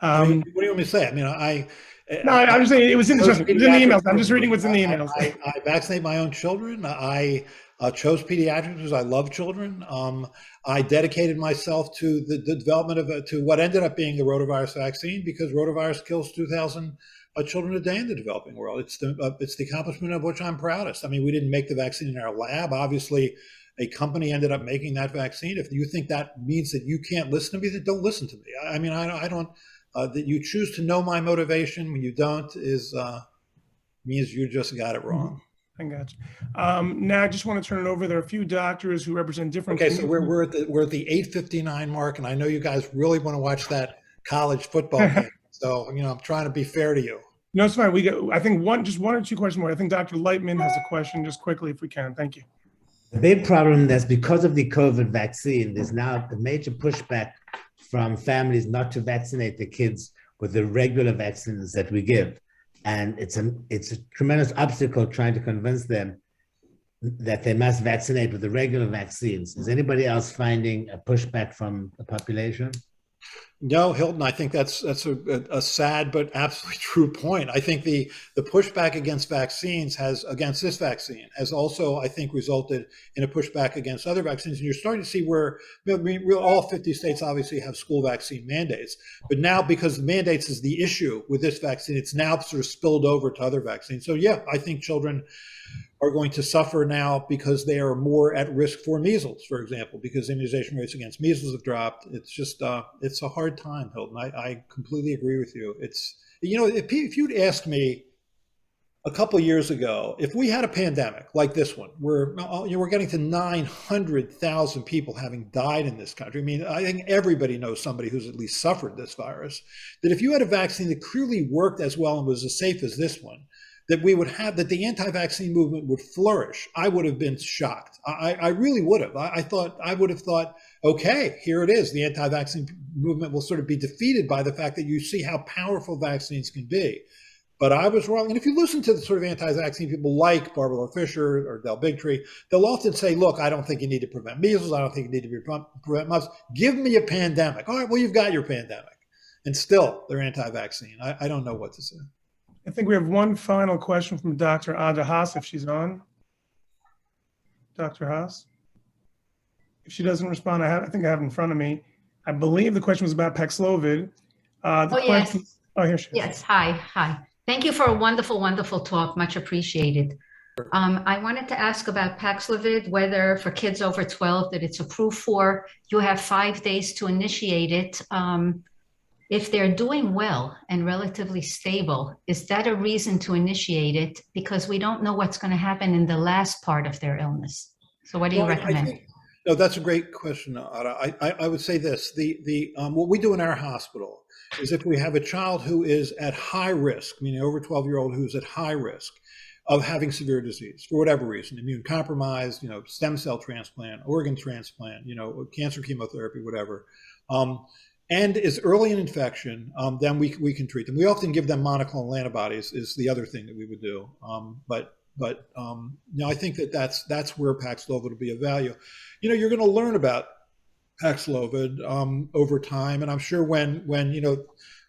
What do you want me to say? I mean, I'm just saying it was in the emails. I'm just reading what's in the emails. I vaccinate my own children. I chose pediatrics because I love children. I dedicated myself to the development to what ended up being the rotavirus vaccine, because rotavirus kills 2,000 children today in the developing world. It's the accomplishment of which I'm proudest. I mean, we didn't make the vaccine in our lab. Obviously, a company ended up making that vaccine. If you think that means that you can't listen to me, then don't listen to me. I mean, I don't. That you choose to know my motivation when you don't means you just got it wrong. I got you. Now I just want to turn it over. There are a few doctors who represent different. Okay, so we're at the 8:59 mark, and I know you guys really want to watch that college football game. So I'm trying to be fair to you. No, it's fine. We got, I think just one or two questions more. I think Dr. Lightman has a question, just quickly if we can. Thank you. The big problem is because of the COVID vaccine, there's now a major pushback from families not to vaccinate the kids with the regular vaccines that we give. And it's a tremendous obstacle trying to convince them that they must vaccinate with the regular vaccines. Is anybody else finding a pushback from the population? No, Hilton, I think that's a sad but absolutely true point. I think the pushback against against this vaccine has also, I think, resulted in a pushback against other vaccines. And you're starting to see where all 50 states obviously have school vaccine mandates. But now, because the mandates is the issue with this vaccine, it's now sort of spilled over to other vaccines. So yeah, I think children are going to suffer now because they are more at risk for measles, for example, because immunization rates against measles have dropped. It's just, it's a hard time, Hilton. I completely agree with you. It's, if you'd asked me a couple of years ago, if we had a pandemic like this one, where we're getting to 900,000 people having died in this country. I mean, I think everybody knows somebody who's at least suffered this virus, that if you had a vaccine that clearly worked as well and was as safe as this one, that the anti-vaccine movement would flourish, I would have been shocked. I really would have. I would have thought, okay, here it is. The anti-vaccine movement will sort of be defeated by the fact that you see how powerful vaccines can be. But I was wrong. And if you listen to the sort of anti-vaccine people like Barbara Fisher or Del Bigtree, they'll often say, look, I don't think you need to prevent measles. I don't think you need to prevent mumps. Give me a pandemic. All right, well, you've got your pandemic. And still, they're anti-vaccine. I don't know what to say. I think we have one final question from Dr. Ada Haas, if she's on. Dr. Haas? If she doesn't respond, I think I have it in front of me. I believe the question was about Paxlovid. Yes. Oh, here she is. Yes, hi. Thank you for a wonderful, wonderful talk, much appreciated. I wanted to ask about Paxlovid, whether for kids over 12 that it's approved for, you have 5 days to initiate it. If they're doing well and relatively stable, is that a reason to initiate it? Because we don't know what's going to happen in the last part of their illness. So what do you recommend? No, that's a great question, Ada. I would say this, what we do in our hospital is if we have a child who is at high risk, meaning over 12-year-old who's at high risk of having severe disease for whatever reason, immune compromised, stem cell transplant, organ transplant, cancer chemotherapy, whatever, and is early in infection, then we can treat them. We often give them monoclonal antibodies is the other thing that we would do. I think that's where Paxlovid will be of value. You're going to learn about Paxlovid over time, and I'm sure when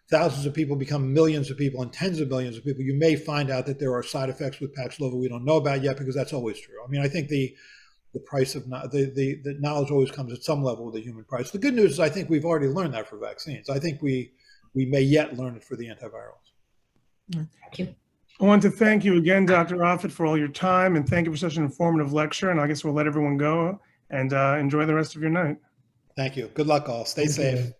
thousands of people become millions of people and tens of millions of people, you may find out that there are side effects with Paxlovid we don't know about yet, because that's always true. I mean, I think the price of the knowledge always comes at some level with the human price. The good news is I think we've already learned that for vaccines. I think we may yet learn it for the antivirals. Thank you. I want to thank you again, Dr. Offit, for all your time, and thank you for such an informative lecture. And I guess we'll let everyone go and enjoy the rest of your night. Thank you. Good luck all. Stay safe.